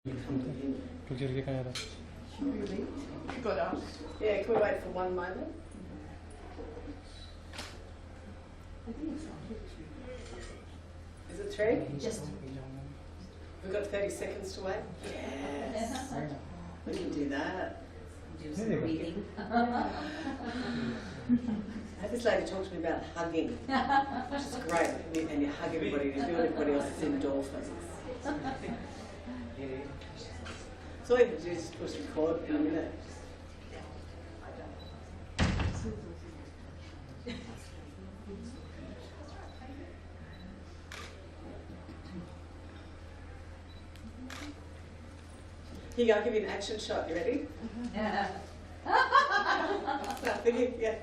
गिर के Really? You got up. Yeah, can we wait for one moment? I think it's on. Is it three? Just We've got 30 seconds to wait? Yes. We can do that. do some breathing. I had this lady talk to me about hugging, which is great. And you hug everybody, and you do everybody else's endorphins. So all you have to do is just push record in a minute. Here you go, I'll give you an action shot. You ready? No, thinking, yeah.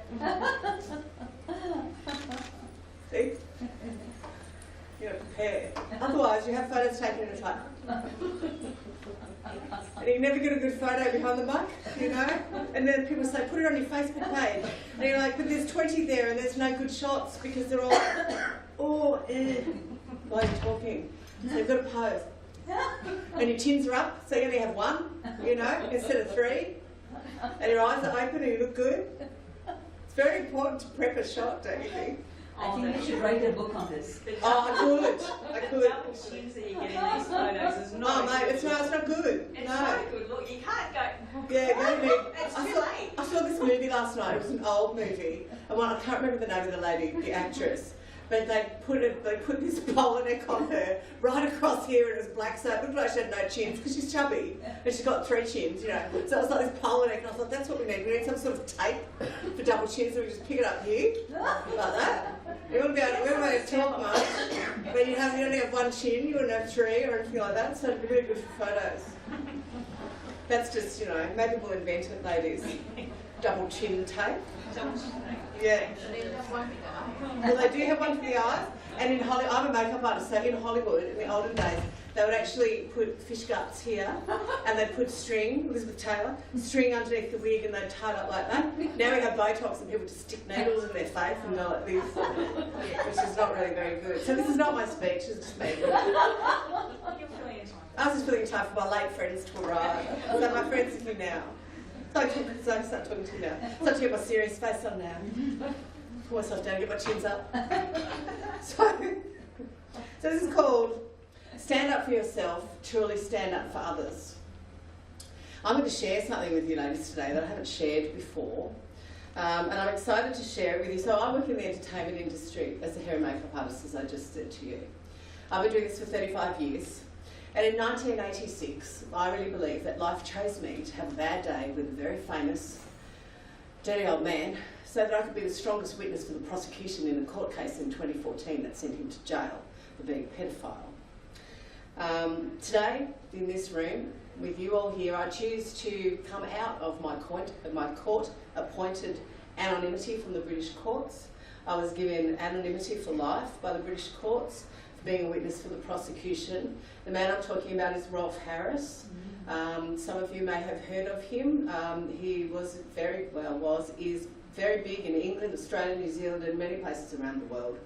See? You know, prepare. Otherwise, you have photos taken in a time. And you never get a good photo behind the mic, you know? And then people say, put it on your Facebook page. And you're like, but there's 20 there and there's no good shots because they're all, while you're talking. So you've got to pose. And your chins are up, so you only have one, you know, instead of three. And your eyes are open and you look good. It's very important to prep a shot, don't you think? I think you should write a book on this. Oh, I could. Double chins that you get in these photos is not. Oh, mate, it's not good. It's No. not a good look. You can't go. Yeah, go It's I too saw, late. I saw this movie last night. It was an old movie, and I can't remember the name of the lady, the actress. But they put this bowler neck on her right across here, and it was black, so it looked like she had no chins because she's chubby, and she's got 3 chins, you know. So it was like this bowler neck, and I thought that's what we need. We need some sort of tape for double chins, so we just pick it up here like that. You wouldn't be able to talk much, but you only have 1 chin. You wouldn't have 3 or anything like that. So it'd be really good for photos. That's just, you know, maybe we'll invent it, ladies. Double chin tape. Yeah. Well, they do have one for the eyes. And in Hollywood, I'm a makeup artist, so in Hollywood, in the olden days, they would actually put fish guts here, and they'd put string, Elizabeth Taylor, string underneath the wig, and they'd tie it up like that. Now we have Botox, and people just stick needles in their face and go like this, which is not really very good. So this is not my speech, it's just me. You're feeling it. I was just feeling time for my late friends to arrive. So my friends are here now. So I start talking to you now. So I have to get my serious face on now. Pull myself down, get my chins up. So this is called Stand Up for Yourself, Truly Stand Up for Others. I'm going to share something with you ladies today that I haven't shared before. And I'm excited to share it with you. So I work in the entertainment industry as a hair and makeup artist, as I just said to you. I've been doing this for 35 years. And in 1986, I really believe that life chose me to have a bad day with a very famous, dirty old man, so that I could be the strongest witness for the prosecution in a court case in 2014 that sent him to jail for being a paedophile. Today, in this room, with you all here, I choose to come out of my court-appointed anonymity from the British courts. I was given anonymity for life by the British courts for being a witness for the prosecution. The man I'm talking about is Rolf Harris. Some of you may have heard of him. He is very big in England, Australia, New Zealand, and many places around the world.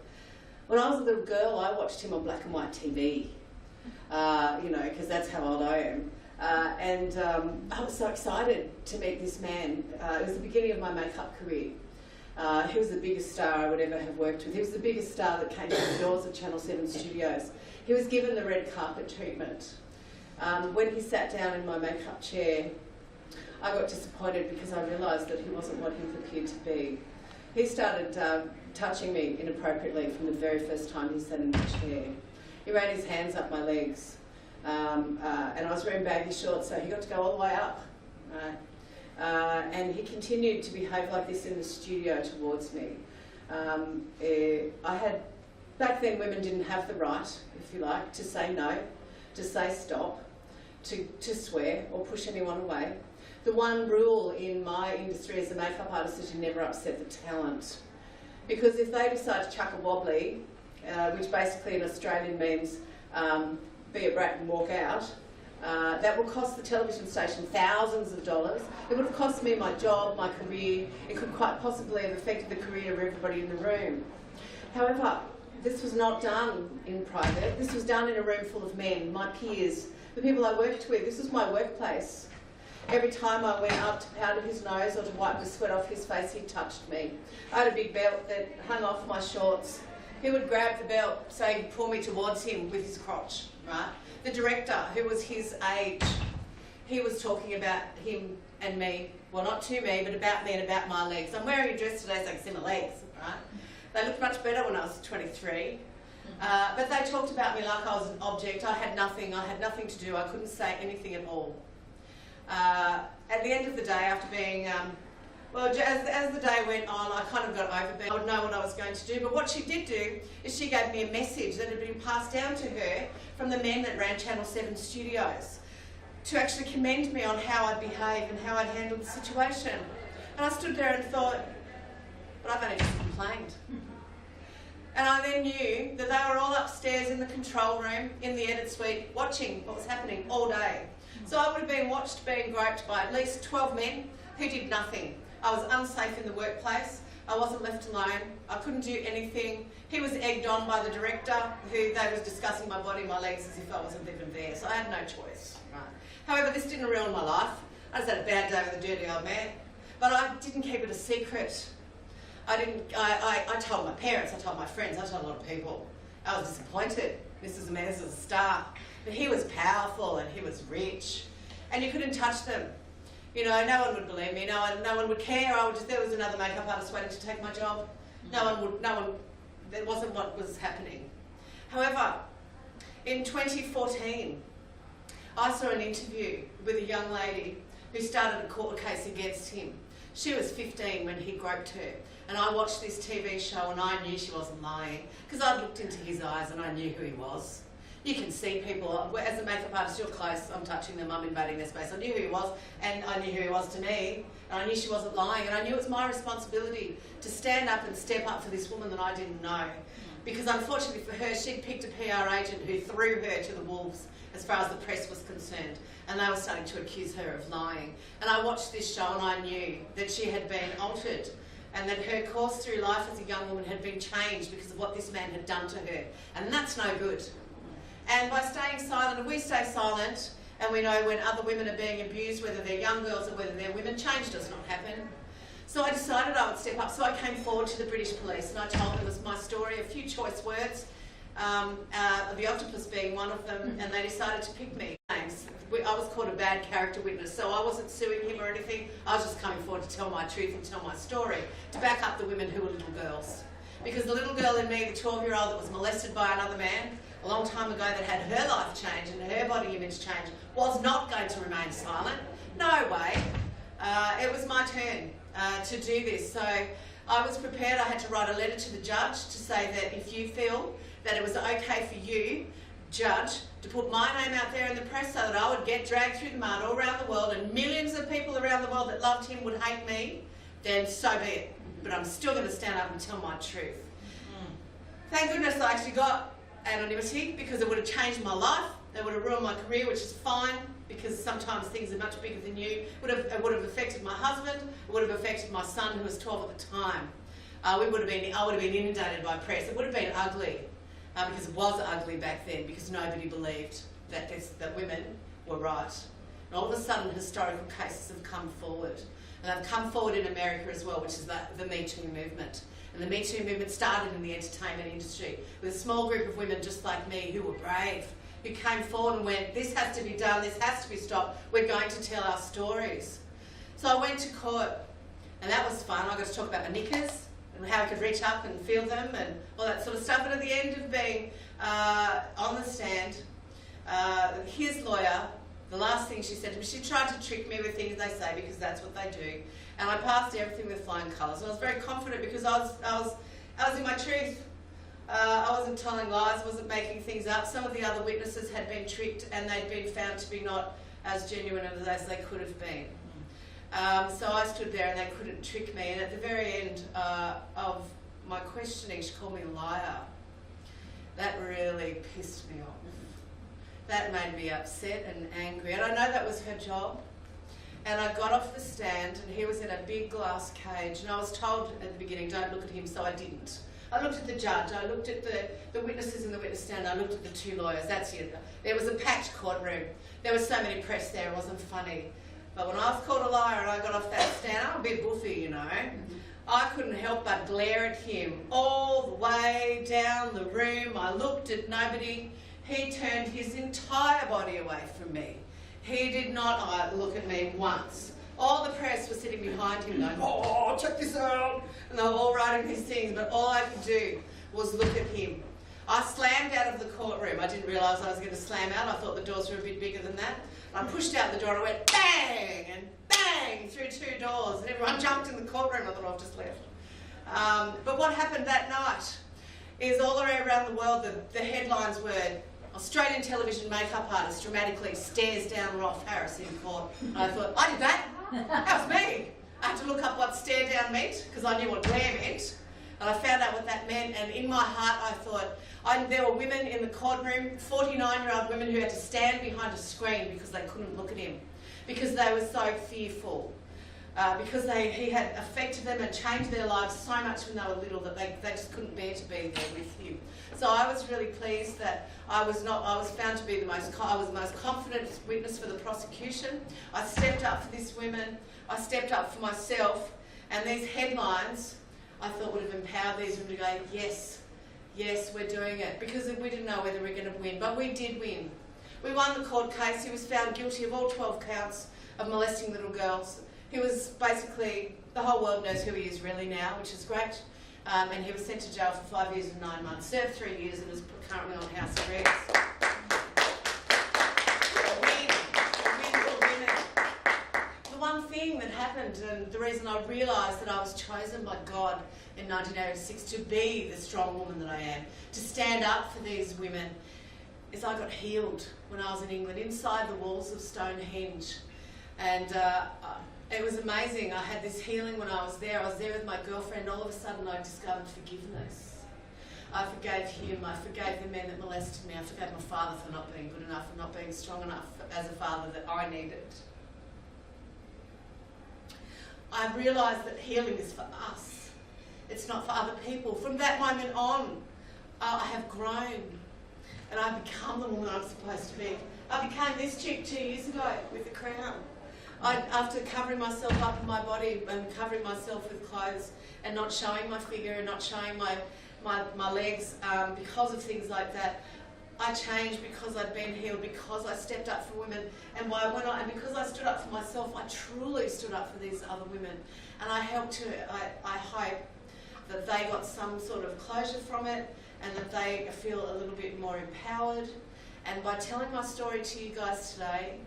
When I was a little girl, I watched him on black and white TV, you know, because that's how old I am. I was so excited to meet this man. It was the beginning of my makeup career. He was the biggest star I would ever have worked with. He was the biggest star that came through the doors of Channel 7 Studios. He was given the red carpet treatment. When he sat down in my makeup chair, I got disappointed because I realised that he wasn't what he appeared to be. He started touching me inappropriately from the very first time he sat in the chair. He ran his hands up my legs, and I was wearing baggy shorts, so he got to go all the way up. And he continued to behave like this in the studio towards me. Back then women didn't have the right, if you like, to say no, to say stop, to swear or push anyone away. The one rule in my industry as a makeup artist is you never upset the talent. Because if they decide to chuck a wobbly, which basically in Australian means be a brat and walk out, that will cost the television station thousands of dollars. It would have cost me my job, my career. It could quite possibly have affected the career of everybody in the room. However, this was not done in private. This was done in a room full of men, my peers, the people I worked with. This was my workplace. Every time I went up to powder his nose or to wipe the sweat off his face, he touched me. I had a big belt that hung off my shorts. He would grab the belt, so he'd pull me towards him with his crotch, right? The director, who was his age, he was talking about him and me, well, not to me, but about me and about my legs. I'm wearing a dress today so I can see my legs, right? They looked much better when I was 23. But they talked about me like I was an object. I had nothing to do. I couldn't say anything at all. At the end of the day, after being, as the day went on, I kind of got over it. I would know what I was going to do. But what she did do is she gave me a message that had been passed down to her from the men that ran Channel 7 Studios to actually commend me on how I'd behaved and how I'd handled the situation. And I stood there and thought, but I've only just complained. And I then knew that they were all upstairs in the control room, in the edit suite, watching what was happening all day. So I would have been watched being groped by at least 12 men who did nothing. I was unsafe in the workplace. I wasn't left alone. I couldn't do anything. He was egged on by the director, who they was discussing my body, my legs, as if I wasn't even there. So I had no choice. Right. However, this didn't ruin my life. I just had a bad day with a dirty old man. But I didn't keep it a secret. I told my parents, I told my friends, I told a lot of people. I was disappointed. Mrs. Menez was a star. But he was powerful and he was rich. And you couldn't touch them. You know, no one would believe me, no one would care. There was another makeup artist waiting to take my job. That wasn't what was happening. However, in 2014, I saw an interview with a young lady who started a court case against him. She was 15 when he groped her. And I watched this TV show and I knew she wasn't lying because I'd looked into his eyes and I knew who he was. You can see people, as a makeup artist, you're close, I'm touching them, I'm invading their space. I knew who he was and I knew who he was to me and I knew she wasn't lying and I knew it was my responsibility to stand up and step up for this woman that I didn't know. Because unfortunately for her, she'd picked a PR agent who threw her to the wolves as far as the press was concerned, and they were starting to accuse her of lying. And I watched this show and I knew that she had been altered and that her course through life as a young woman had been changed because of what this man had done to her. And that's no good. And by staying silent, and we stay silent, and we know when other women are being abused, whether they're young girls or whether they're women, change does not happen. So I decided I would step up. So I came forward to the British police and I told them it was my story, a few choice words, the octopus being one of them, and they decided to pick me. I was called a bad character witness, so I wasn't suing him or anything. I was just coming forward to tell my truth and tell my story, to back up the women who were little girls. Because the little girl in me, the 12-year-old that was molested by another man a long time ago, that had her life changed and her body image changed, was not going to remain silent. No way. It was my turn to do this. So I was prepared. I had to write a letter to the judge to say that if you feel that it was okay for you, judge, to put my name out there in the press so that I would get dragged through the mud all around the world and millions of people around the world that loved him would hate me, then so be it. But I'm still going to stand up and tell my truth. Thank goodness I actually got anonymity, because it would have changed my life. It would have ruined my career, which is fine, because sometimes things are much bigger than you. It would have affected my husband. It would have affected my son, who was 12 at the time. I would have been inundated by press. It would have been ugly, because it was ugly back then, because nobody believed that women were right. And all of a sudden, historical cases have come forward. And they've come forward in America as well, which is the Me Too movement. And the Me Too movement started in the entertainment industry with a small group of women just like me who were brave, who came forward and went, this has to be done, this has to be stopped, we're going to tell our stories. So I went to court, and that was fun. I got to talk about my knickers and how I could reach up and feel them and all that sort of stuff. And at the end of being on the stand, his lawyer, the last thing she said to me, she tried to trick me with things they say, because that's what they do. And I passed everything with flying colours. And I was very confident because I was in my truth. I wasn't telling lies, I wasn't making things up. Some of the other witnesses had been tricked and they'd been found to be not as genuine as they could have been. So I stood there and they couldn't trick me. And at the very end of my questioning, she called me a liar. That really pissed me off. That made me upset and angry. And I know that was her job. And I got off the stand and he was in a big glass cage. And I was told at the beginning, don't look at him, so I didn't. I looked at the judge, I looked at the witnesses in the witness stand, I looked at the two lawyers, that's it. There was a packed courtroom. There was so many press there, it wasn't funny. But when I was called a liar and I got off that stand, I'm a bit buffy, you know. I couldn't help but glare at him all the way down the room. I looked at nobody. He turned his entire body away from me. He did not look at me once. All the press were sitting behind him going, oh, check this out. And they were all writing these things, but all I could do was look at him. I slammed out of the courtroom. I didn't realise I was going to slam out. I thought the doors were a bit bigger than that. I pushed out the door and I went bang and bang through two doors. And everyone jumped in the courtroom. I thought I've just left. But what happened that night is all the way around the world, the headlines were Australian television makeup artist dramatically stares down Rolf Harris in court. And I thought, I did that. That was me. I had to look up what stare down meant because I knew what glare meant. And I found out what that meant. And in my heart, I thought, there were women in the courtroom, 49-year-old women who had to stand behind a screen because they couldn't look at him, because they were so fearful, because he had affected them and changed their lives so much when they were little that they just couldn't bear to be there with him. So I was really pleased that I was found to be the most confident witness for the prosecution. I stepped up for these women, I stepped up for myself, and these headlines I thought would have empowered these women to go, yes, yes, we're doing it, because we didn't know whether we were going to win, but we did win. We won the court case. He was found guilty of all 12 counts of molesting little girls. He was basically, the whole world knows who he is really now, which is great. And he was sent to jail for 5 years and 9 months, served 3 years and is currently on house arrest. The one thing that happened, and the reason I realised that I was chosen by God in 1986 to be the strong woman that I am, to stand up for these women, is I got healed when I was in England, inside the walls of Stonehenge. And it was amazing. I had this healing when I was there. I was there with my girlfriend. All of a sudden I discovered forgiveness. I forgave him. I forgave the men that molested me. I forgave my father for not being good enough and not being strong enough as a father that I needed. I realised that healing is for us. It's not for other people. From that moment on, I have grown and I've become the woman I'm supposed to be. I became this chick 2 years ago with the crown. After covering myself up in my body and covering myself with clothes and not showing my figure and not showing my legs because of things like that, I changed because I'd been healed, because I stepped up for women, and because I stood up for myself, I truly stood up for these other women, and I hope that they got some sort of closure from it, and that they feel a little bit more empowered. And by telling my story to you guys today,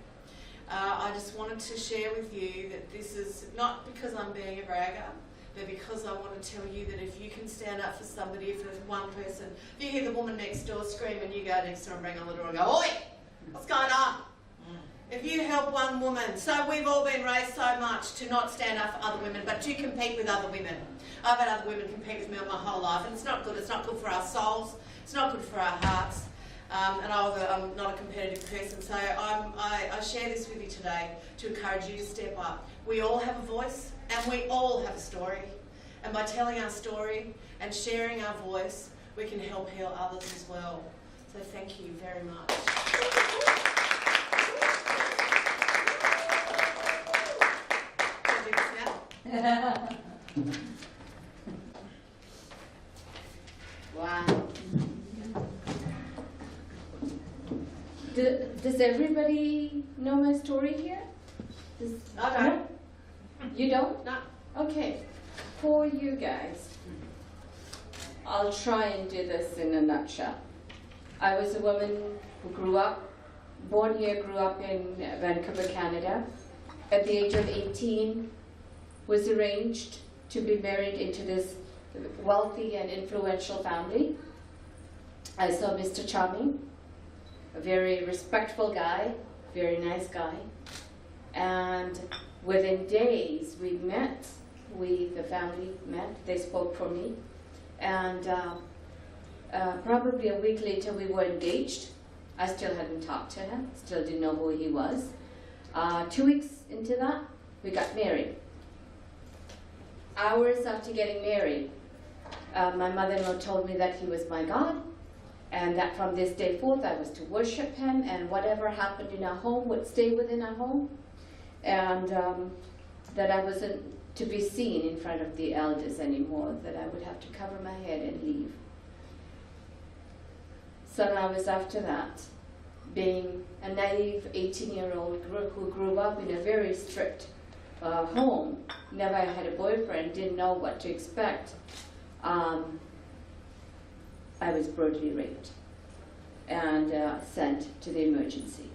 I just wanted to share with you that this is not because I'm being a bragger, but because I want to tell you that if you can stand up for somebody, if there's one person, if you hear the woman next door scream and you go next door and bang on the door and go, oi, what's going on? If you help one woman, so we've all been raised so much to not stand up for other women, but to compete with other women. I've had other women compete with me all my whole life, and it's not good. It's not good for our souls. It's not good for our hearts. And I'm not a competitive person, so I share this with you today to encourage you to step up. We all have a voice, and we all have a story. And by telling our story and sharing our voice, we can help heal others as well. So thank you very much. Wow. Does everybody know my story here? I don't. You don't? No. Okay. For you guys, I'll try and do this in a nutshell. I was a woman who born here, grew up in Vancouver, Canada. At the age of 18, was arranged to be married into this wealthy and influential family. I saw Mr. Charming, a very respectful guy, very nice guy. And within days we met, the family met, they spoke for me. And probably a week later we were engaged. I still hadn't talked to him, still didn't know who he was. 2 weeks into that, we got married. Hours after getting married, My mother-in-law told me that he was my God, and that from this day forth I was to worship him, and whatever happened in our home would stay within our home, and that I wasn't to be seen in front of the elders anymore, that I would have to cover my head and leave. Some hours after that, being a naive 18-year-old who grew up in a very strict home, never had a boyfriend, didn't know what to expect, I was brutally raped and sent to the emergency.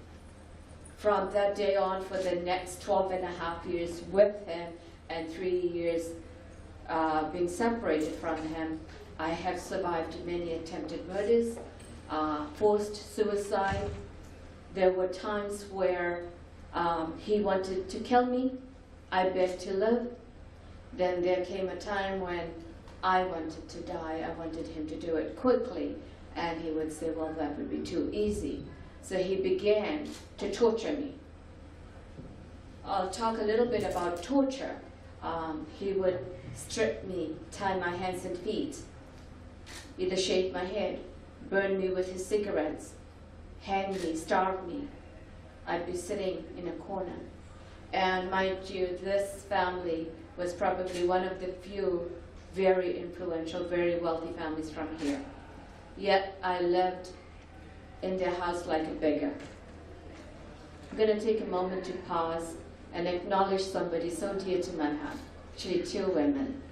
From that day on, for the next 12 and a half years with him and 3 years being separated from him, I have survived many attempted murders, forced suicide. There were times where he wanted to kill me. I begged to live. Then there came a time when I wanted to die. I wanted him to do it quickly. And he would say, well, that would be too easy. So he began to torture me. I'll talk a little bit about torture. He would strip me, tie my hands and feet, either shave my head, burn me with his cigarettes, hang me, starve me. I'd be sitting in a corner. And mind you, this family was probably one of the few very influential, very wealthy families from here. Yet I lived in their house like a beggar. I'm going to take a moment to pause and acknowledge somebody so dear to my heart. Actually, two women.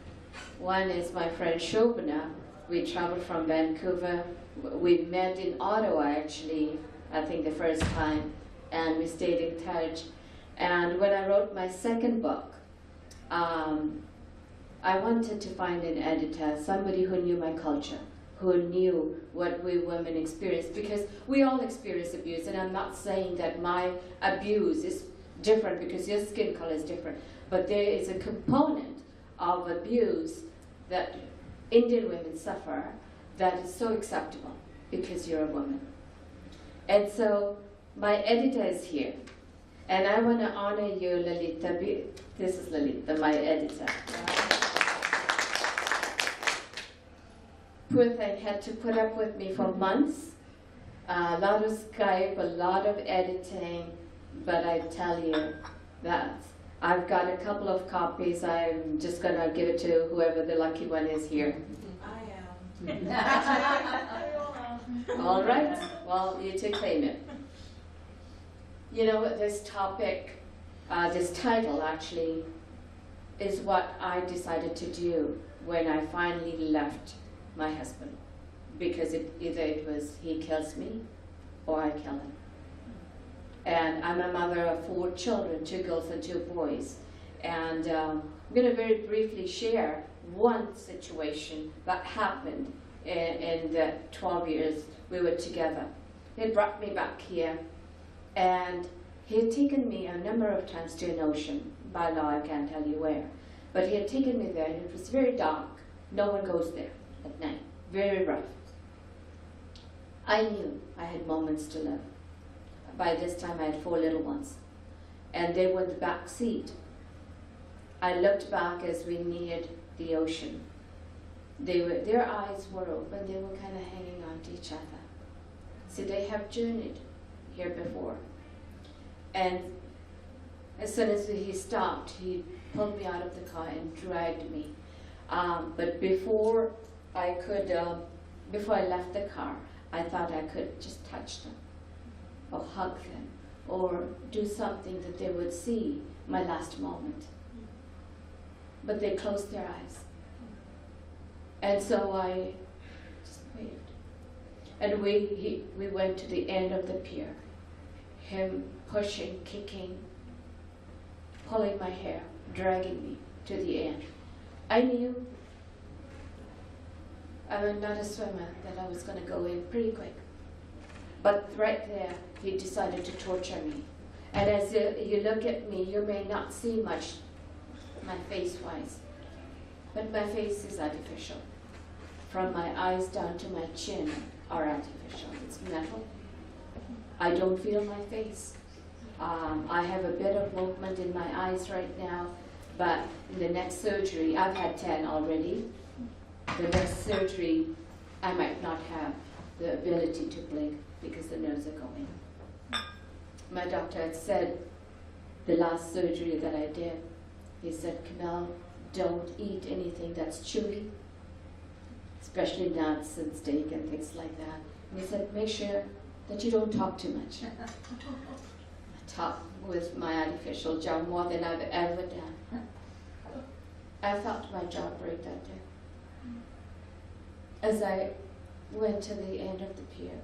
One is my friend Shobana. We traveled from Vancouver. We met in Ottawa, actually, I think the first time, and we stayed in touch. And when I wrote my second book, I wanted to find an editor, somebody who knew my culture, who knew what we women experience, because we all experience abuse, and I'm not saying that my abuse is different because your skin color is different, but there is a component of abuse that Indian women suffer that is so acceptable because you're a woman. And so my editor is here, and I want to honor you, Lalita. This is Lalita, my editor. Poor thing had to put up with me for months, a lot of Skype, a lot of editing, but I tell you that I've got a couple of copies. I'm just going to give it to whoever the lucky one is here. I am. All right, well, you to claim it. You know what, this topic, this title actually, is what I decided to do when I finally left my husband, because either it was he kills me or I kill him. And I'm a mother of 4 children, 2 girls and 2 boys. And I'm going to very briefly share one situation that happened in the 12 years we were together. He brought me back here, and he had taken me a number of times to an ocean. By law, I can't tell you where. But he had taken me there, and it was very dark. No one goes there at night. Very rough. I knew I had moments to live. By this time, I had 4 little ones, and they were in the back seat. I looked back as we neared the ocean. Their eyes were open. They were kind of hanging on to each other. So they have journeyed here before. And as soon as he stopped, he pulled me out of the car and dragged me. But before I left the car, I thought I could just touch them, or hug them, or do something that they would see my last moment. But they closed their eyes. And so I just waited. And we went to the end of the pier. Him pushing, kicking, pulling my hair, dragging me to the end. I knew, I'm not a swimmer, that I was going to go in pretty quick. But right there, he decided to torture me. And as you look at me, you may not see much, my face-wise, but my face is artificial. From my eyes down to my chin are artificial. It's metal. I don't feel my face. I have a bit of movement in my eyes right now, but in the next surgery, I've had 10 already, the next surgery, I might not have the ability to blink because the nerves are going. My doctor had said, the last surgery that I did, he said, Camille, don't eat anything that's chewy, especially nuts and steak and things like that. And he said, make sure that you don't talk too much. I talked with my artificial jaw more than I've ever done. I felt my jaw break that day. As I went to the end of the pier,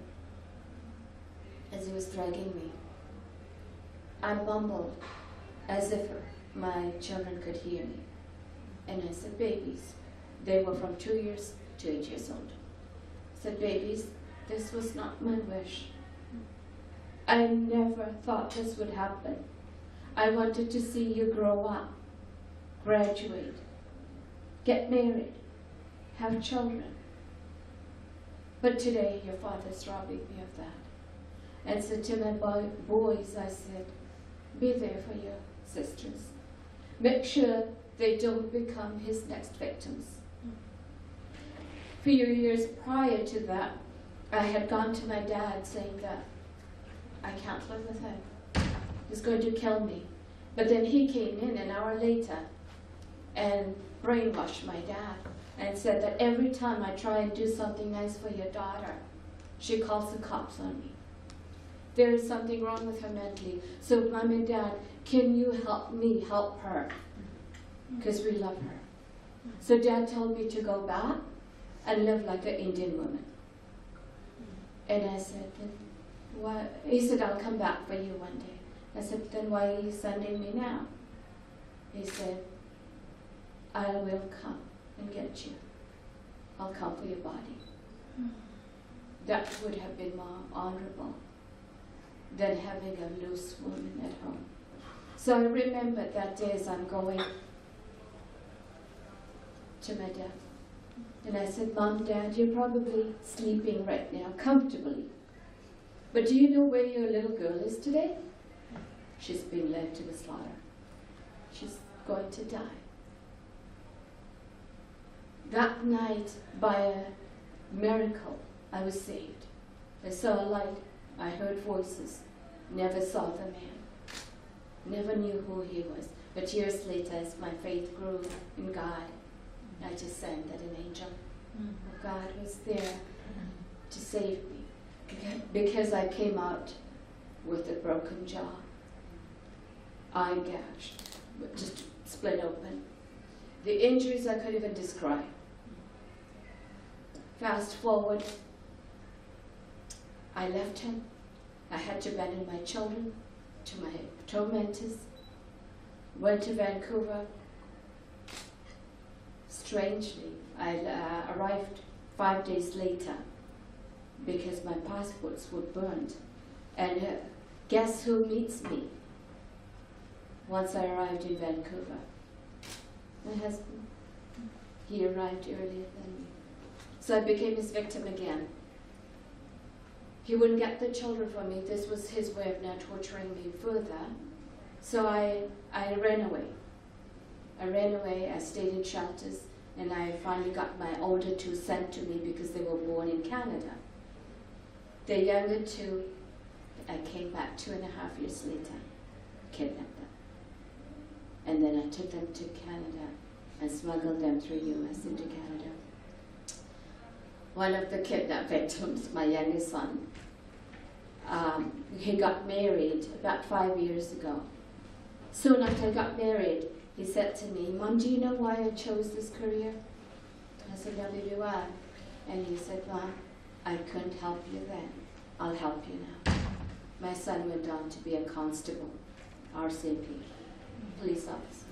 as he was dragging me, I mumbled as if my children could hear me. And I said, babies. They were from 2 years to 8 years old. I said, babies, this was not my wish. I never thought this would happen. I wanted to see you grow up, graduate, get married, have children. But today your father's robbing me of that. And so to my boys I said, be there for your sisters. Make sure they don't become his next victims. A few years prior to that, I had gone to my dad saying that I can't live with him. He's going to kill me. But then he came in an hour later and brainwashed my dad and said that every time I try and do something nice for your daughter, she calls the cops on me. There is something wrong with her mentally. So Mom and Dad, can you help me help her? Because we love her. So Dad told me to go back and live like an Indian woman. And I said, why? He said, I'll come back for you one day. I said, then why are you sending me now? He said, I will come and get you. I'll come for your body. That would have been more honorable than having a loose woman at home. So I remember that day as I'm going to my dad. And I said, Mom, Dad, you're probably sleeping right now, comfortably. But do you know where your little girl is today? She's being led to the slaughter. She's going to die. That night, by a miracle, I was saved. I saw a light. I heard voices. Never saw the man. Never knew who he was. But years later, as my faith grew in God, I just sang that an angel of God was there to save me. Because I came out with a broken jaw, eye gashed, just split open. The injuries I couldn't even describe. Fast forward, I left him. I had to abandon my children to my tormentors. Went to Vancouver. Strangely, I arrived 5 days later because my passports were burned. And guess who meets me once I arrived in Vancouver? My husband. He arrived earlier than me. So I became his victim again. He wouldn't get the children from me. This was his way of now torturing me further. So I ran away. I ran away, I stayed in shelters, and I finally got my older two sent to me because they were born in Canada. The younger two, I came back 2.5 years later, kidnapped them. And then I took them to Canada and smuggled them through US into Canada. One of the kidnapped victims, my youngest son, he got married about 5 years ago. Soon after I got married, he said to me, Mom, do you know why I chose this career? I said, neither do I. And he said, Mom, I couldn't help you then. I'll help you now. My son went on to be a constable, RCMP, police officer.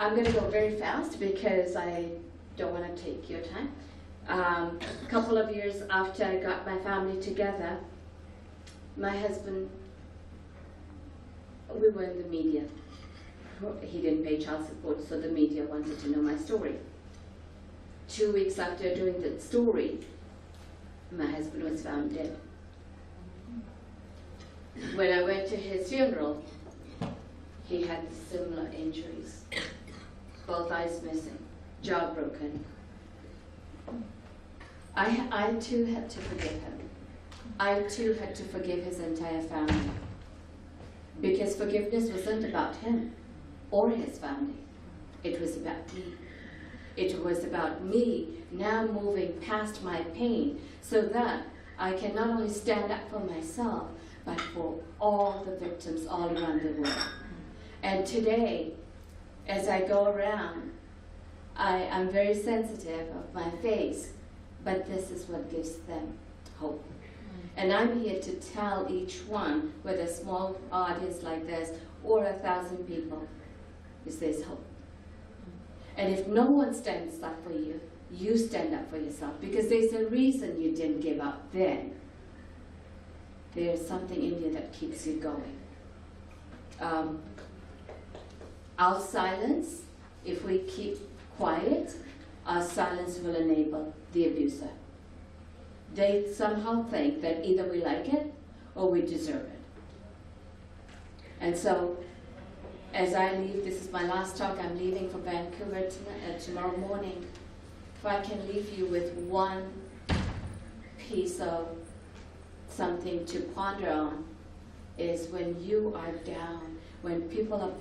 I'm going to go very fast because I don't want to take your time. A couple of years after I got my family together, my husband, we were in the media. He didn't pay child support, so the media wanted to know my story. 2 weeks after doing the story, my husband was found dead. When I went to his funeral, he had similar injuries. Both eyes missing, jaw broken. I too had to forgive him. I too had to forgive his entire family. Because forgiveness wasn't about him or his family. It was about me. It was about me now moving past my pain so that I can not only stand up for myself, but for all the victims all around the world. And today, as I go around, I'm very sensitive of my face, but this is what gives them hope. And I'm here to tell each one, whether a small audience like this or 1,000 people, is there's hope. And if no one stands up for you, you stand up for yourself, because there's a reason you didn't give up then. There's something in you that keeps you going. Our silence, if we keep quiet, our silence will enable the abuser. They somehow think that either we like it or we deserve it. And so, as I leave, this is my last talk, I'm leaving for Vancouver tomorrow morning. If I can leave you with one piece of something to ponder on, is when you are down, when people are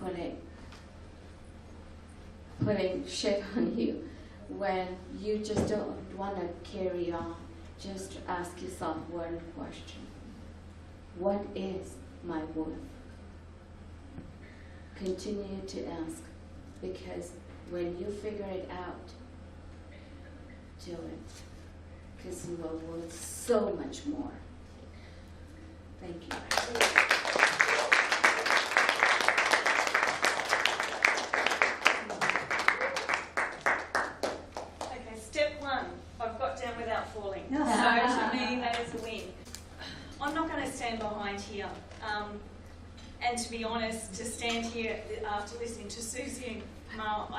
putting shit on you, when you just don't want to carry on, just ask yourself one question. What is my worth? Continue to ask, because when you figure it out, do it, because you are worth so much more. Thank you. Falling. So to me, that is a win. I'm not going to stand behind here. And to be honest, to stand here after listening to Susie and Mal,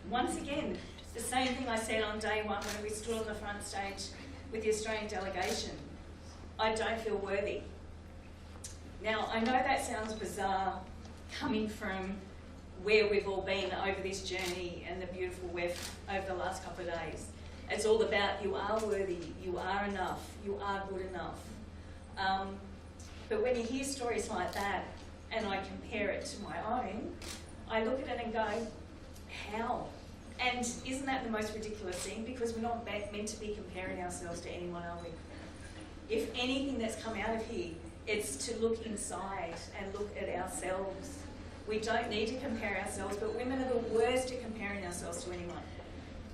once again, the same thing I said on day one when we stood on the front stage with the Australian delegation. I don't feel worthy. Now, I know that sounds bizarre coming from where we've all been over this journey and the beautiful WEF over the last couple of days. It's all about you are worthy, you are enough, you are good enough. But when you hear stories like that, and I compare it to my own, I look at it and go, how? And isn't that the most ridiculous thing? Because we're not meant to be comparing ourselves to anyone, are we? If anything that's come out of here, it's to look inside and look at ourselves. We don't need to compare ourselves, but women are the worst at comparing ourselves to anyone.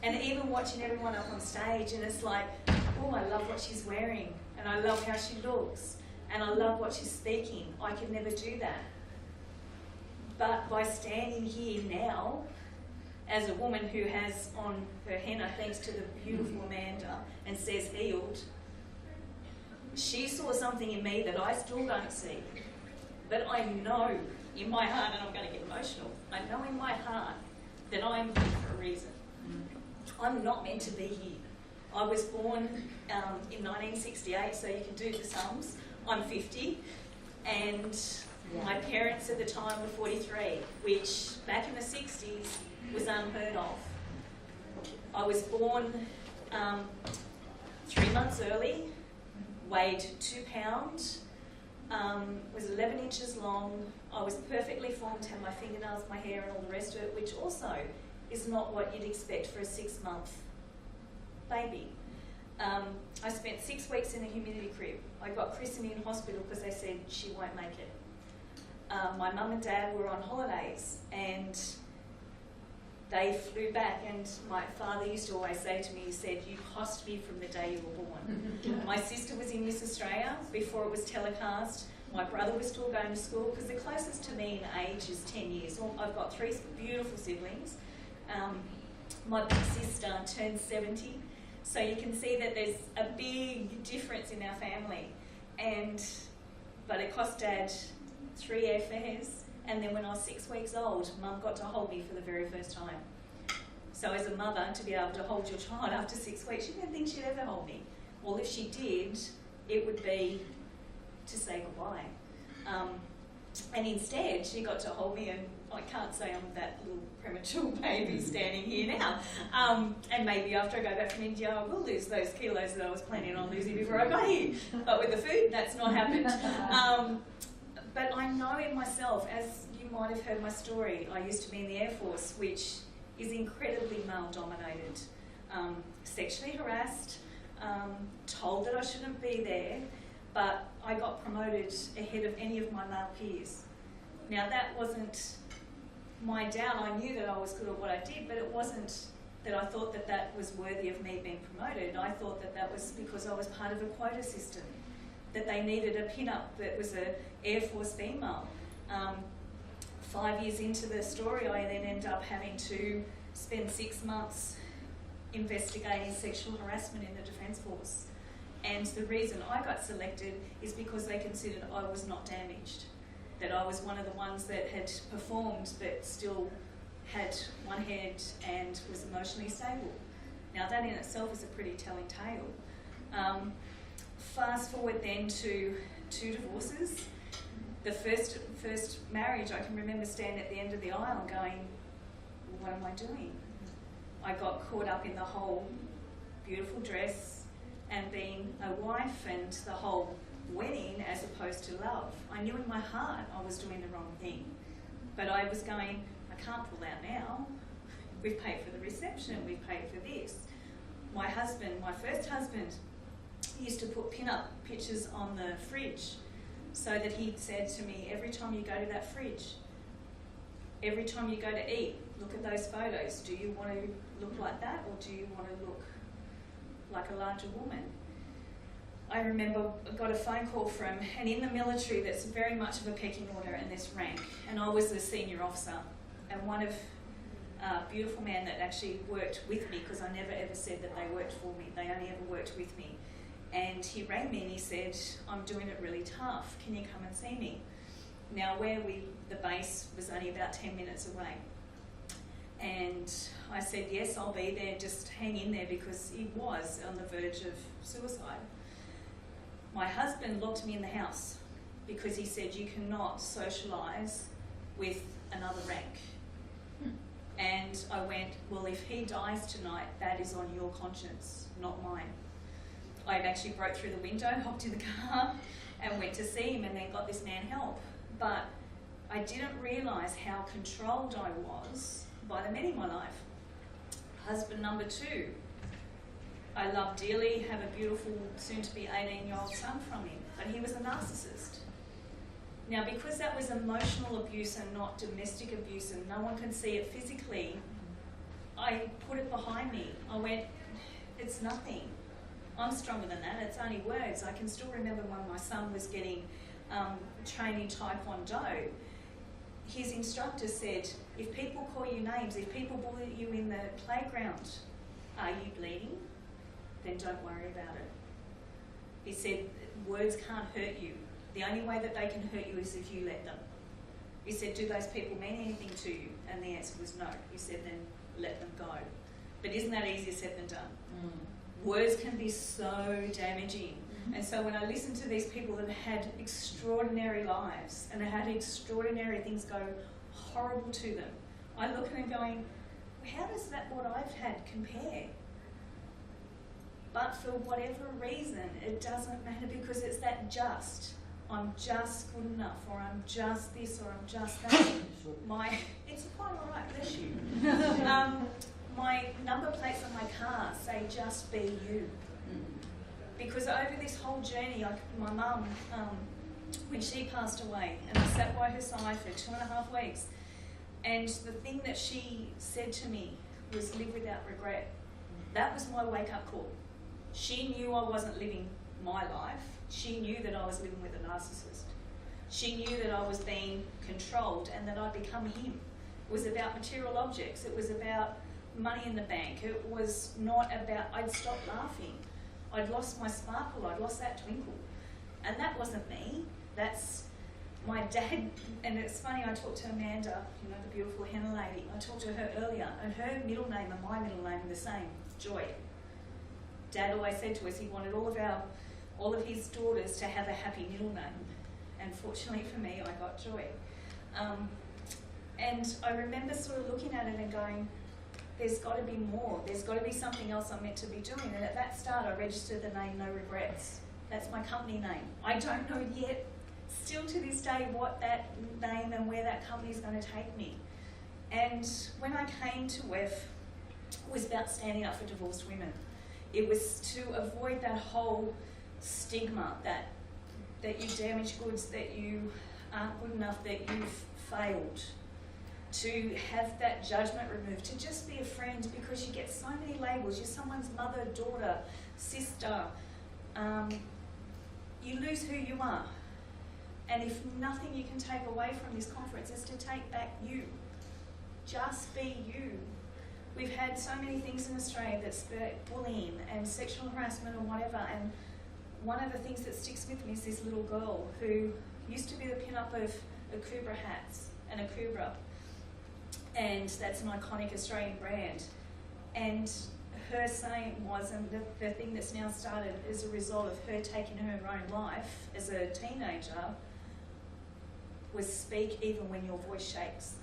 And even watching everyone up on stage, and it's like, oh, I love what she's wearing, and I love how she looks, and I love what she's speaking. I could never do that. But by standing here now, as a woman who has on her henna, thanks to the beautiful Amanda, and says healed, she saw something in me that I still don't see. But I know in my heart, and I'm going to get emotional, I know in my heart that I'm here for a reason. I'm not meant to be here. I was born in 1968, so you can do the sums. I'm 50, and my parents at the time were 43, which back in the 60s was unheard of. I was born 3 months early, weighed 2 pounds, was 11 inches long. I was perfectly formed, had my fingernails, my hair, and all the rest of it, which also is not what you'd expect for a 6-month baby. I spent 6 weeks in a humidity crib. I got christened in hospital because they said she won't make it. My mum and dad were on holidays and they flew back, and my father used to always say to me, he said, you cost me from the day you were born. My sister was in Miss Australia before it was telecast. My brother was still going to school, because the closest to me in age is 10 years. I've got 3 beautiful siblings. My big sister turned 70, so you can see that there's a big difference in our family. But it cost Dad 3 airfares, and then when I was 6 weeks old, Mum got to hold me for the very first time. So as a mother, to be able to hold your child after 6 weeks, she didn't think she'd ever hold me. Well, if she did, it would be to say goodbye. And instead, she got to hold me, and I can't say I'm that little premature baby standing here now. And maybe after I go back from India, I will lose those kilos that I was planning on losing before I got here. But with the food, that's not happened. But I know in myself, as you might have heard my story, I used to be in the Air Force, which is incredibly male-dominated. Sexually harassed, told that I shouldn't be there, but I got promoted ahead of any of my male peers. Now that wasn't my doubt. I knew that I was good at what I did, but it wasn't that I thought that that was worthy of me being promoted. I thought that that was because I was part of a quota system, that they needed a pin-up that was an Air Force female. 5 years into the story, I then ended up having to spend 6 months investigating sexual harassment in the Defence Force. And the reason I got selected is because they considered I was not damaged, that I was one of the ones that had performed but still had one head and was emotionally stable. Now that in itself is a pretty telling tale. Fast forward then to 2 divorces. The first marriage, I can remember standing at the end of the aisle going, what am I doing? I got caught up in the whole beautiful dress and being a wife and the whole wedding as opposed to love. I knew in my heart I was doing the wrong thing, but I was going, I can't pull out now. We've paid for the reception, we've paid for this. My husband, my first husband, used to put pin-up pictures on the fridge so that he said to me, every time you go to that fridge, every time you go to eat, look at those photos. Do you want to look like that, or do you want to look like a larger woman? I remember I got a phone call from, and in the military that's very much of a pecking order in this rank, and I was the senior officer, and one of a beautiful man that actually worked with me, because I never ever said that they worked for me, they only ever worked with me. And he rang me and he said, I'm doing it really tough, can you come and see me? Now the base was only about 10 minutes away. And I said, yes, I'll be there, just hang in there, because he was on the verge of suicide. My husband locked me in the house because he said, you cannot socialise with another rank. And I went, well, if he dies tonight, that is on your conscience, not mine. I actually broke through the window, hopped in the car and went to see him, and then got this man help. But I didn't realise how controlled I was by the men in my life. Husband number 2, I love dearly, have a beautiful soon-to-be 18-year-old son from him, but he was a narcissist. Now, because that was emotional abuse and not domestic abuse, and no one can see it physically, I put it behind me. I went, it's nothing. I'm stronger than that, it's only words. I can still remember when my son was getting training Taekwondo, his instructor said, if people call you names, if people bully you in the playground, are you bleeding? Then don't worry about it. He said, words can't hurt you. The only way that they can hurt you is if you let them. He said, do those people mean anything to you? And the answer was no. He said, then let them go. But isn't that easier said than done? Words can be so damaging. And so when I listen to these people that had extraordinary lives and had extraordinary things go horrible to them, I look at them going, how does that what I've had compare? But for whatever reason, it doesn't matter, because it's that just. I'm just good enough, or I'm just this, or I'm just that. It's quite all right, bless you. My number plates on my car say just be you. Because over this whole journey, my mum, when she passed away, and I sat by her side for 2.5 weeks, and the thing that she said to me was live without regret. That was my wake-up call. She knew I wasn't living my life. She knew that I was living with a narcissist. She knew that I was being controlled and that I'd become him. It was about material objects. It was about money in the bank. It was not about, I'd stopped laughing. I'd lost my sparkle. I'd lost that twinkle. And that wasn't me. That's my dad. And it's funny, I talked to Amanda, you know, the beautiful henna lady. I talked to her earlier, and her middle name and my middle name are the same, Joy. Dad always said to us he wanted all of his daughters to have a happy middle name. and fortunately for me, I got joy. And I remember sort of looking at it and going, there's got to be more. There's got to be something else I'm meant to be doing. And at that start, I registered the name No Regrets. That's my company name. I don't know yet, still to this day, what that name and where that company is going to take me. And when I came to WEF, it was about standing up for divorced women. It was to avoid that whole stigma that you damage goods, that you aren't good enough, that you've failed. To have that judgment removed, to just be a friend, because you get so many labels. You're someone's mother, daughter, sister. You lose who you are. And if nothing you can take away from this conference is to take back you. Just be you. We've had so many things in Australia that's bullying and sexual harassment and whatever, and one of the things that sticks with me is this little girl who used to be the pin-up of Akubra hats and Akubra, and that's an iconic Australian brand. And her saying was, and the thing that's now started as a result of her taking her own life as a teenager, was speak even when your voice shakes.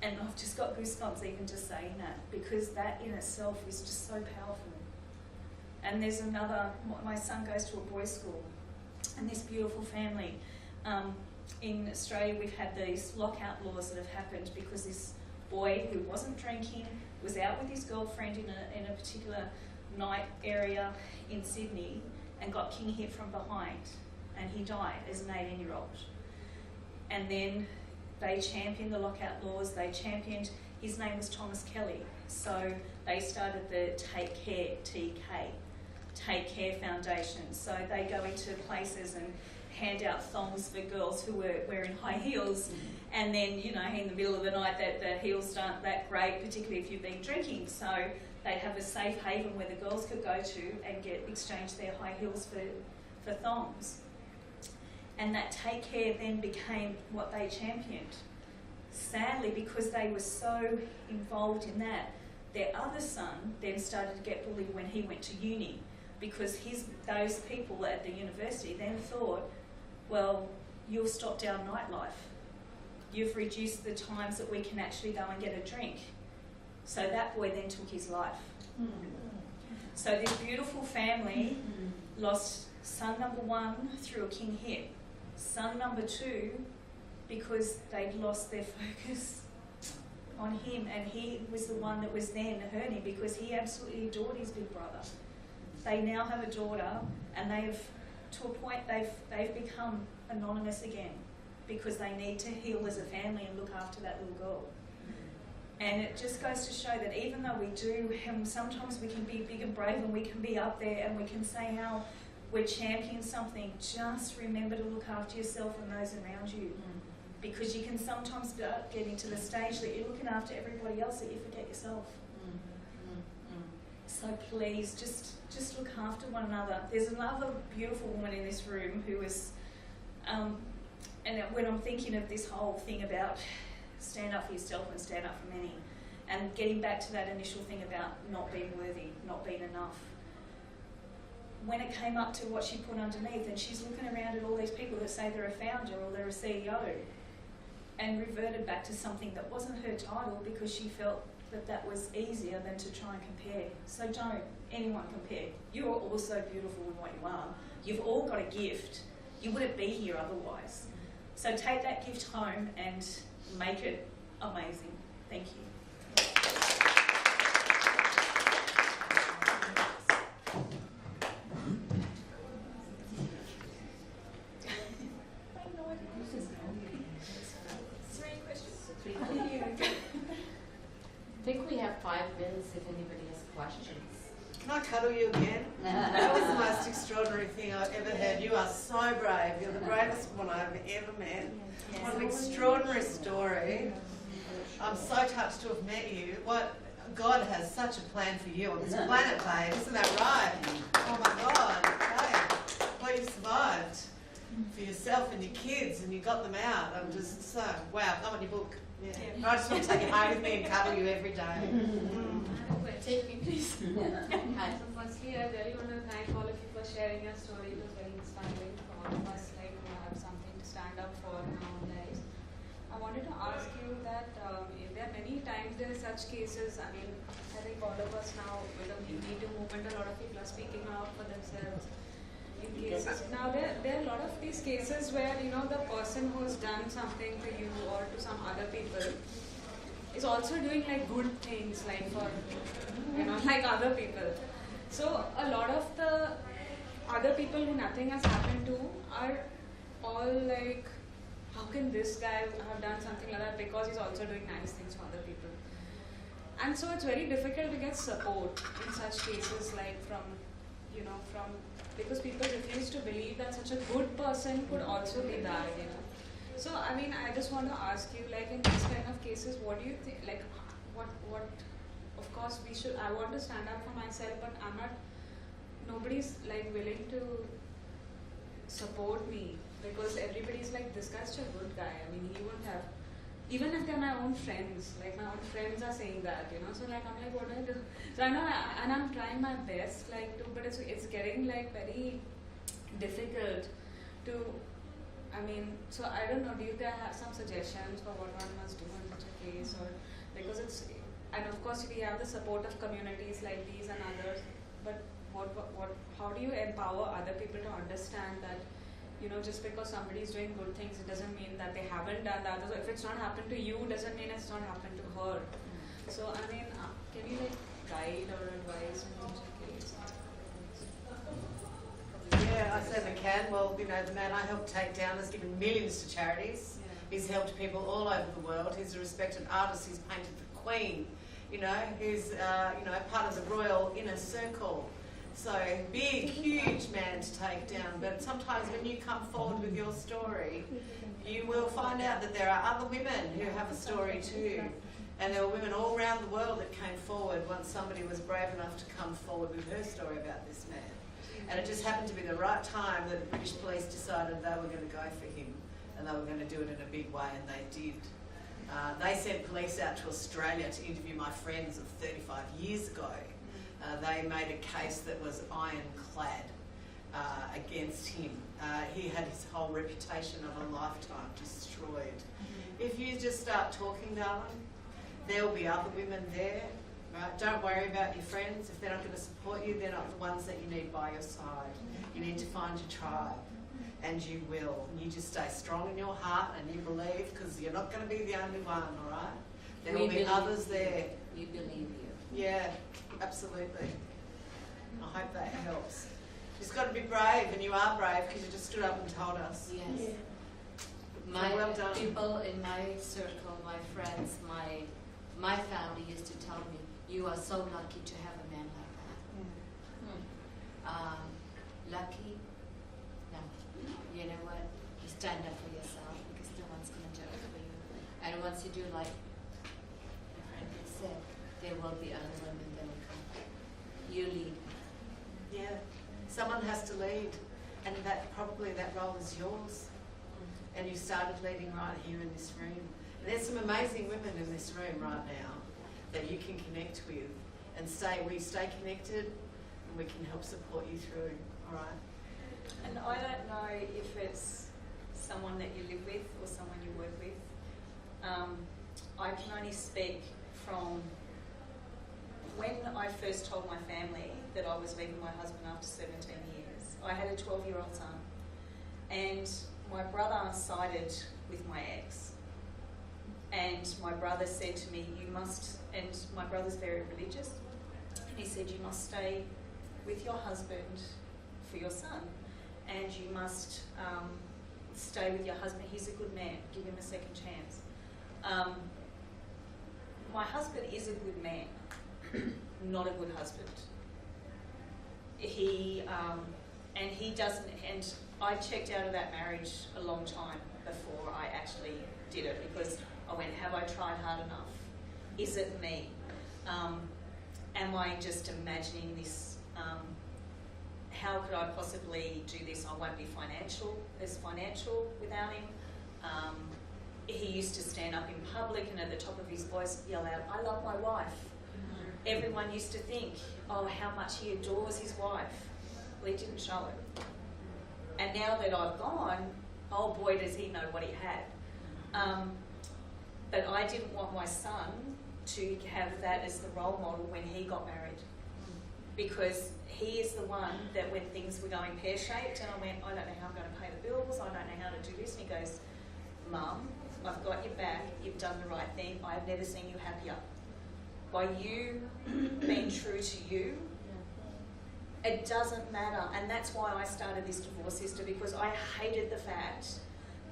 And I've just got goosebumps even just saying that, because that in itself is just so powerful. And there's another, my son goes to a boys' school, and this beautiful family, in Australia we've had these lockout laws that have happened because this boy who wasn't drinking was out with his girlfriend in a particular night area in Sydney and got king hit from behind, and he died as an 18-year-old. And then they championed the lockout laws, his name was Thomas Kelly, so they started the Take Care, TK, Take Care Foundation. So they go into places and hand out thongs for girls who were wearing high heels, and then, you know, in the middle of the night that the heels aren't that great, particularly if you've been drinking, so they'd have a safe haven where the girls could go to and exchange their high heels for thongs. And that Take Care then became what they championed. Sadly, because they were so involved in that, their other son then started to get bullied when he went to uni, because those people at the university then thought, well, you've stopped our nightlife. You've reduced the times that we can actually go and get a drink. So that boy then took his life. So this beautiful family lost son number 1 through a king hit. Son number 2, because they'd lost their focus on him, and he was the one that was then hurting because he absolutely adored his big brother. They now have a daughter, and to a point they've become anonymous again because they need to heal as a family and look after that little girl. And it just goes to show that even though we do, sometimes we can be big and brave and we can be up there and we can say how we're championing something, just remember to look after yourself and those around you. Because you can sometimes get into the stage that you're looking after everybody else that you forget yourself. So please, just look after one another. There's another beautiful woman in this room who was, and when I'm thinking of this whole thing about stand up for yourself and stand up for many, and getting back to that initial thing about not being worthy, not being enough, when it came up to what she put underneath, and she's looking around at all these people that say they're a founder or they're a CEO, and reverted back to something that wasn't her title because she felt that was easier than to try and compare. So don't anyone compare. You're also beautiful in what you are. You've all got a gift. You wouldn't be here otherwise. So take that gift home and make it amazing. Thank you. I think we have 5 minutes if anybody has questions. Can I cuddle you again? That was the most extraordinary thing I've ever heard. You are so brave. You're the bravest woman I've ever met. What an extraordinary story. I'm so touched to have met you. God has such a plan for you on this planet, babe. Isn't that right? Oh my God, babe. Well, you survived for yourself and your kids, and you got them out. I'm just so, wow, I want your book. Yeah. I just want to take you home with me and cuddle you every day. Take me, please. Hi. So firstly, I really want to thank all of you for sharing your story. It was very inspiring for all of us, like, who have something a lot of people are speaking out for themselves in cases. Now there are a lot of these cases where, you know, the person who's done something to you or to some other people is also doing like good things, like for, you know, like other people. So a lot of the other people who nothing has happened to are all like, how can this guy have done something like that, because he's also doing nice things for other people. And so it's very difficult to get support in such cases, like from, you know, because people refuse to believe that such a good person could also be bad, you know. So I mean, I just want to ask you, like in these kind of cases, what do you think, like what, of course I want to stand up for myself, but nobody's like willing to support me, because everybody's like, this guy's such a good guy. I mean, he wouldn't have, even if they're my own friends, like my own friends are saying that, you know. So like, I'm like, what do I do? So I know, and I'm trying my best, like to, but it's getting like very difficult to, I mean, so I don't know, do you guys have some suggestions for what one must do in such a case, or, because it's, and of course we have the support of communities like these and others, but how do you empower other people to understand that, you know, just because somebody is doing good things, it doesn't mean that they haven't done that. So if it's not happened to you, doesn't mean it's not happened to her. So I mean, can you like guide or advise in such a case? Yeah, I certainly can. Well, you know, the man I helped take down has given millions to charities. Yeah. He's helped people all over the world. He's a respected artist. He's painted the Queen. You know, he's you know, part of the royal inner circle. So big, huge man to take down. But sometimes when you come forward with your story, you will find out that there are other women who have a story too. And there were women all around the world that came forward once somebody was brave enough to come forward with her story about this man. And it just happened to be the right time that the British police decided they were going to go for him, and they were going to do it in a big way, and they did. They sent police out to Australia to interview my friends of 35 years ago. They made a case that was ironclad against him. He had his whole reputation of a lifetime destroyed. If you just start talking, darling, there will be other women there. Right? Don't worry about your friends. If they're not going to support you, they're not the ones that you need by your side. You need to find your tribe, and you will. You just stay strong in your heart and you believe, because you're not going to be the only one, all right? There will be others there. We believe you. Yeah, absolutely. I hope that helps. You've just got to be brave, and you are brave because you just stood up and told us. Yes. So well done. People in my circle, my friends, my family used to tell me, you are so lucky to have a man like that. Lucky? No. You know what? You stand up for yourself, because no one's going to do it for you. And once you do, like my friend said, there will be other women that will come. You lead. Yeah. Someone has to lead, and probably that role is yours. And you started leading right here in this room. And there's some amazing women in this room right now that you can connect with, and we stay connected, and we can help support you through. All right. And I don't know if it's someone that you live with or someone you work with. I can only speak from when I first told my family that I was leaving my husband after 17 years. I had a 12-year-old son, and my brother sided with my ex. And my brother said to me, you must, and my brother's very religious, and he said, you must stay with your husband for your son, and you must stay with your husband. He's a good man. Give him a second chance. My husband is a good man, not a good husband. He doesn't, and I checked out of that marriage a long time before I actually did it, because I went, have I tried hard enough? Is it me? Am I just imagining this? How could I possibly do this? I won't be financial without him. He used to stand up in public and at the top of his voice yell out, I love my wife. Everyone used to think, oh, how much he adores his wife. Well, he didn't show it. And now that I've gone, oh boy, does he know what he had. But I didn't want my son to have that as the role model when he got married, because he is the one that when things were going pear-shaped and I went, I don't know how I'm going to pay the bills, I don't know how to do this, and he goes, Mum, I've got your back, you've done the right thing, I've never seen you happier. By you being true to you, it doesn't matter, and that's why I started this Divorce Sister, because I hated the fact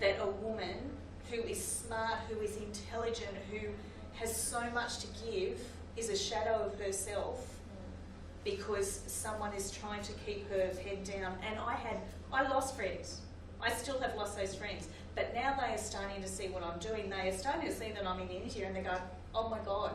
that a woman who is smart, who is intelligent, who has so much to give is a shadow of herself because someone is trying to keep her head down. And I lost friends. I still have lost those friends. But now they are starting to see what I'm doing. They are starting to see that I'm in India and they go, oh my God,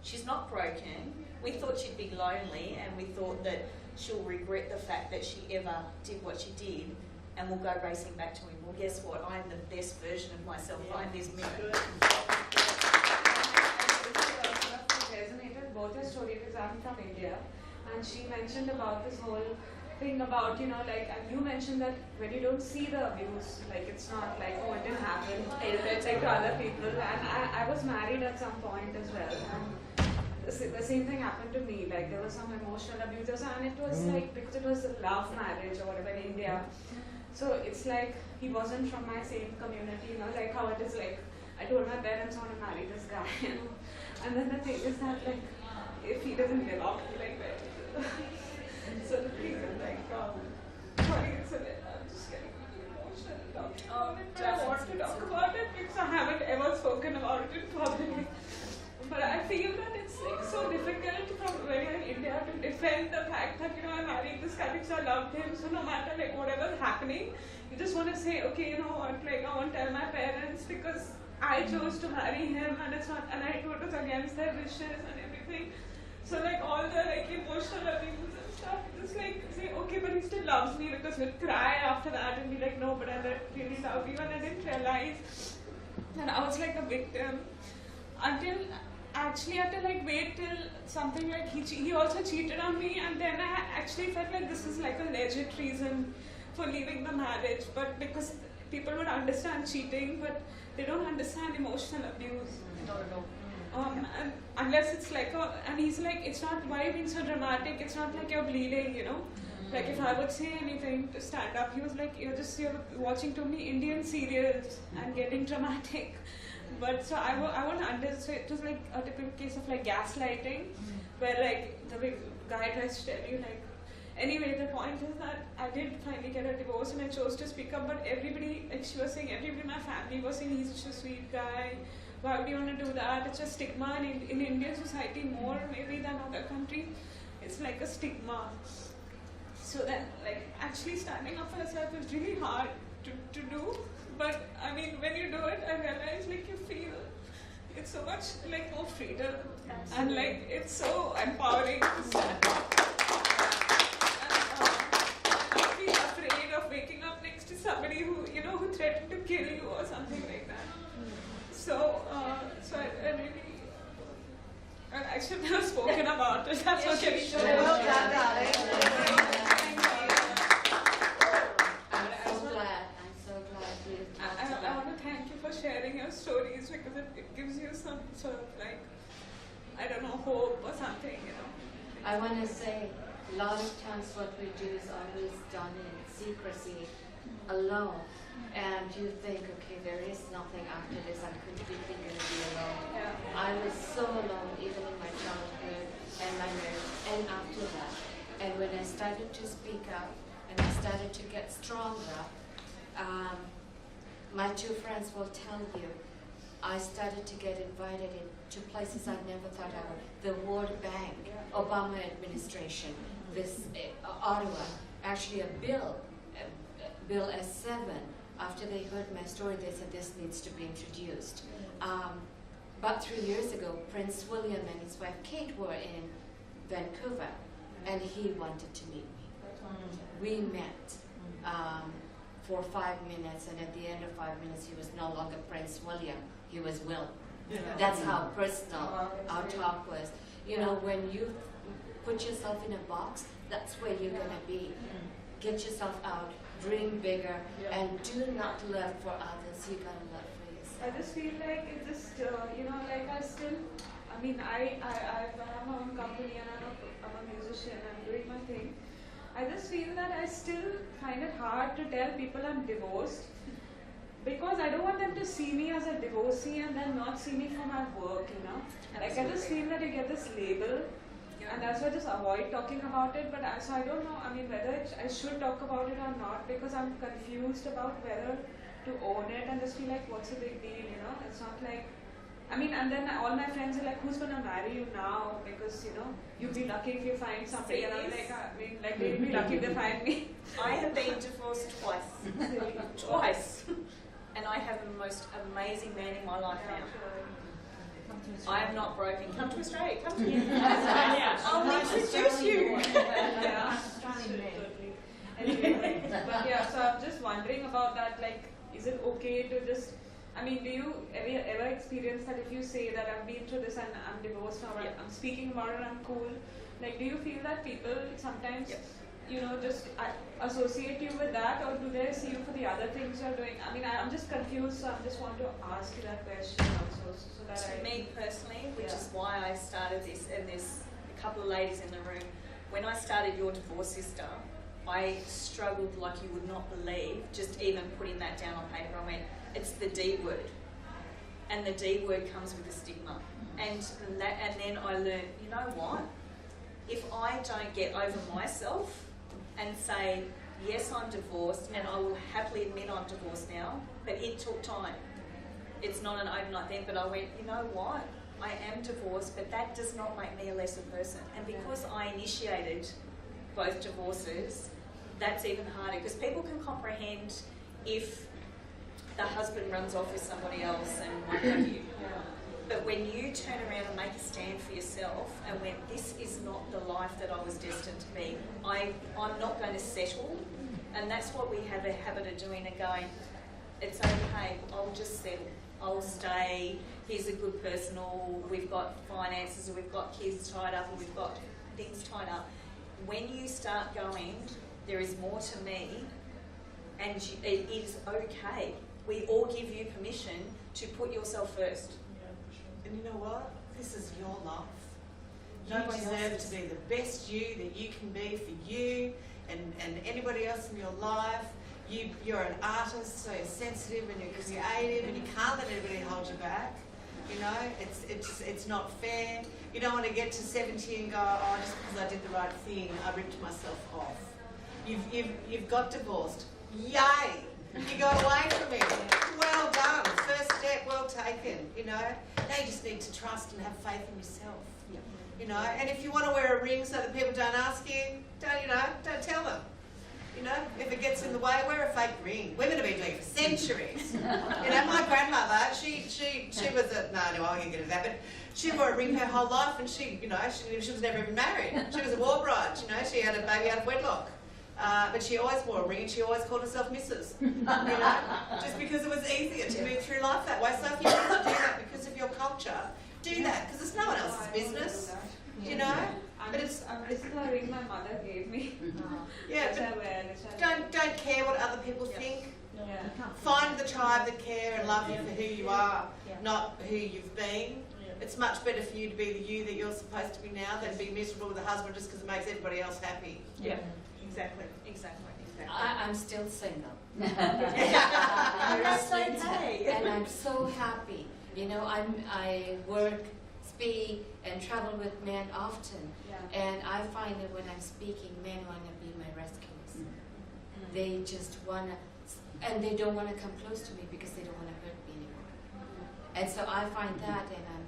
she's not broken. We thought she'd be lonely and we thought that she'll regret the fact that she ever did what she did and will go racing back to him. Well, guess what? I'm the best version of myself right this minute. Resonated both her stories because I'm from India, and she mentioned about this whole thing about, you know, like, and you mentioned that when you don't see the abuse, like it's not like, oh, it didn't happen, it's like to other people. And I was married at some point as well, and the same thing happened to me. Like there was some emotional abuse, and it was like, because it was a love marriage or whatever in India. So it's like he wasn't from my same community, you know, like how it is like, I told my parents I want to marry this guy, you know. And then the thing is that like, if he doesn't belong, like where so the thing is like, sorry, it's a bit, I'm just getting emotional talking about it, but I want to talk about it because I haven't ever spoken about it in public. But I feel that it's like so difficult from when you're in India to defend the fact that, you know, I married this guy because I loved him. So no matter like whatever's happening, you just want to say, okay, you know what, like I won't tell my parents because I chose to marry him and it's not, and I thought it was against their wishes and everything. So like all the like emotional abuse and stuff, just like say, okay, but he still loves me, because we'd cry after that and be like, no, but I really love you, and I didn't realize that I was like a victim until actually I had to like wait till something like he also cheated on me, and then I actually felt like this is like a legit reason for leaving the marriage, but because people would understand cheating, but they don't understand emotional abuse. No. And unless it's like, and he's like, it's not, why are you being so dramatic? It's not like you're bleeding, you know? Like if I would say anything to stand up, he was like, you're watching too many Indian serials and getting dramatic. But so I won't understand, so it was like a typical case of like gaslighting, where like the big guy tries to tell you like, anyway, the point is that I did finally get a divorce and I chose to speak up, but everybody, like she was saying, everybody in my family was saying he's such a sweet guy, why would you want to do that? It's a stigma in Indian society more maybe than other countries. It's like a stigma. So then like actually standing up for yourself is really hard to do, but I mean when you do it, I realize like you feel it's so much like more freedom. Absolutely. And like it's so empowering to stand up. Waking up next to somebody who, you know, who threatened to kill you or something like that. So, I really, I should have spoken about it. That's what you should. Well done, darling. I'm so glad you talked about it. I want to thank you for sharing your stories, because it gives you some sort of like, I don't know, hope or something, you know. I want to say, a lot of times what we do is always done in secrecy, alone, and you think, okay, there is nothing after this, I'm completely going to be alone. Yeah. I was so alone, even in my childhood and my marriage, and after that. And when I started to speak up, and I started to get stronger, my two friends will tell you, I started to get invited into places I never thought I would. The World Bank, Obama administration, this Ottawa, actually a bill S7, after they heard my story, they said this needs to be introduced. About 3 years ago, Prince William and his wife Kate were in Vancouver, and he wanted to meet me. We met for 5 minutes, and at the end of 5 minutes, he was no longer Prince William, he was Will. That's how personal our talk was. You know, when you put yourself in a box, that's where you're going to be. Get yourself out, dream bigger, and do not live for others. You got to live for yourself. I just feel like it just, you know, like I still I mean, I have my own company and I'm a musician, I'm doing my thing. I just feel that I still find it hard to tell people I'm divorced because I don't want them to see me as a divorcee and then not see me for my work, you know. Like I just feel that you get this label and that's why I just avoid talking about it. But so I don't know, I mean, whether I should talk about it or not because I'm confused about whether to own it and just feel like, what's the big deal, you know? It's not like, I mean, and then all my friends are like, who's gonna marry you now? Because, you know, you'll be lucky if you find somebody. And I'm like, I mean, like, they'll be lucky if they find me. I have been divorced twice. Twice. And I have the most amazing man in my life now. I am not broken. Come to Australia. Come to me. I'll introduce you. Yeah, totally. Anyway, but yeah, so I'm just wondering about that. Like, is it okay to just? I mean, do you ever experience that if you say that I've been through this and I'm divorced now, I'm speaking about it, I'm cool. Like, do you feel that people sometimes, you know, just associate you with that, or do they see you for the other things you're doing? I mean, I'm just confused, so I just want to ask you that question also, so that To me personally, which is why I started this, and there's a couple of ladies in the room. When I started Your Divorce Sister, I struggled like you would not believe, just even putting that down on paper. I went, it's the D word. And the D word comes with a stigma. And then I learned, you know what? If I don't get over myself and say, yes, I'm divorced, and I will happily admit I'm divorced now, but it took time. It's not an overnight thing, but I went, you know what? I am divorced, but that does not make me a lesser person. And because I initiated both divorces, that's even harder, because people can comprehend if the husband runs off with somebody else and what have you. But when you turn around and make a stand for yourself and went, this is not the life that I was destined to be, I'm not going to settle. And that's what we have a habit of doing, and going, it's okay, I'll just settle. I'll stay, he's a good person, or we've got finances, or we've got kids tied up, or we've got things tied up. When you start going, there is more to me, and it is okay. We all give you permission to put yourself first. And you know what? This is your life. You Nobody deserve else's. to be the best you that you can be for you and anybody else in your life. You're an artist, so you're sensitive and you're creative, and you can't let anybody hold you back. You know, it's not fair. You don't want to get to 70 and go, oh, just because I did the right thing, I ripped myself off. You've got divorced. Yay! You got away from it. Well done. First step, well taken. You know, now you just need to trust and have faith in yourself. You know, and if you want to wear a ring so that people don't ask you, don't tell them. You know, if it gets in the way, wear a fake ring. Women have been doing it for centuries. You know, my grandmother, she was a, no, I won't get into that, but she wore a ring her whole life, and she was never even married. She was a war bride, you know, she had a baby out of wedlock. But she always wore a ring, and she always called herself Mrs. You know, just because it was easier to move through life that way. So if you want to do that because of your culture, do that, because it's no one else's business. You know, but it's this is a ring my mother gave me. yeah. Which I wear, which I Don't care what other people think. Yeah. Find the tribe that care and love you for who you are, not who you've been. It's much better for you to be the you that you're supposed to be now than be miserable with a husband just because it makes everybody else happy. Yeah, exactly. I'm still single. That's okay. And I'm so happy. You know, I work, speak, and travel with men often. And I find that when I'm speaking, men want to be my rescuers. They just want to, and they don't want to come close to me because they don't want to hurt me anymore. And so I find that, and I'm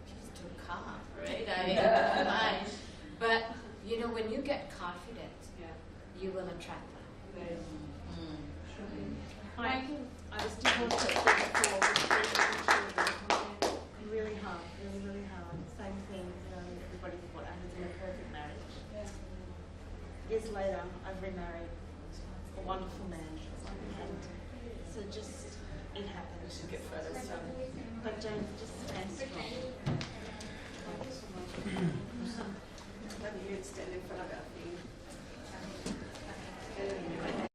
just too calm, right? I mean, fine. But, you know, when you get confident, you will attract that. Hi. I was divorced at 34 with 3 children. Really hard, really hard. Same thing, you know, everybody thought I was in a perfect marriage. Years later, I've remarried a wonderful man. And so just, it happens. Get photos done. But don't just stand strong. Maybe you'd stand in front of our thing.